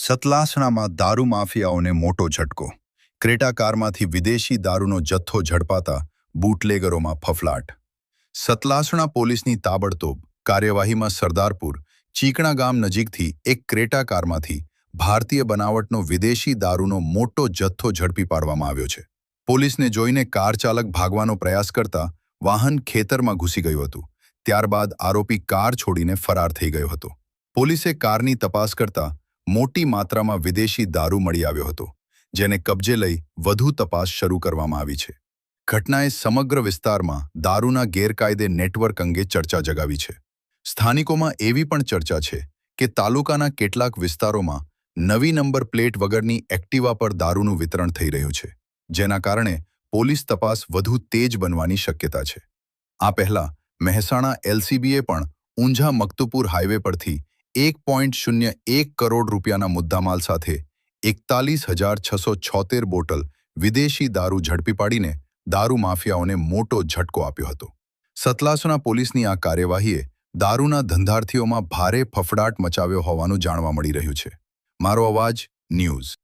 સતલાસણામાં દારૂ માફિયાઓને મોટો ઝટકો. ક્રેટા કારમાંથી વિદેશી દારૂનો જથ્થો ઝડપાતા બૂટલેગરોમાં ફફલાટ. સતલાસણા પોલીસની તાબડતોબ કાર્યવાહીમાં સરદારપુર ચીકણા ગામ નજીકથી એક ક્રેટા કારમાંથી ભારતીય બનાવટનો વિદેશી દારૂનો મોટો જથ્થો ઝડપી પાડવામાં આવ્યો છે. પોલીસને જોઈને કાર ચાલક ભાગવાનો પ્રયાસ કરતા વાહન ખેતરમાં ઘૂસી ગયું હતું. ત્યારબાદ આરોપી કાર છોડીને ફરાર થઈ ગયો હતો. પોલીસે કારની તપાસ કરતા મોટી માત્રામાં વિદેશી દારૂ મળી આવ્યો હતો, જેને કબજે લઈ વધુ તપાસ શરૂ કરવામાં આવી છે. ઘટનાએ સમગ્ર વિસ્તારમાં દારૂના ગેરકાયદે નેટવર્ક અંગે ચર્ચા જગાવી છે. સ્થાનિકોમાં એવી પણ ચર્ચા છે કે તાલુકાના કેટલાક વિસ્તારોમાં નવી નંબર પ્લેટ વગરની એક્ટિવા પર દારૂનું વિતરણ થઈ રહ્યું છે, જેના કારણે પોલીસ તપાસ વધુ તેજ બનવાની શક્યતા છે. આ પહેલા મહેસાણા એલસીબીએ પણ ઊંઝા મકતુપુર હાઈવે પરથી 1.01 કરોડ રૂપિયાના મુદ્દામાલ સાથે 41,676 બોટલ વિદેશી દારૂ ઝડપી પાડીને દારૂ માફિયાઓને મોટો ઝટકો આપ્યો હતો. સતલાસણા પોલીસની આ કાર્યવાહીએ દારૂના ધંધાર્થીઓમાં ભારે ફફડાટ મચાવ્યો હોવાનું જાણવા મળી રહ્યું છે. મારો અવાજ ન્યૂઝ.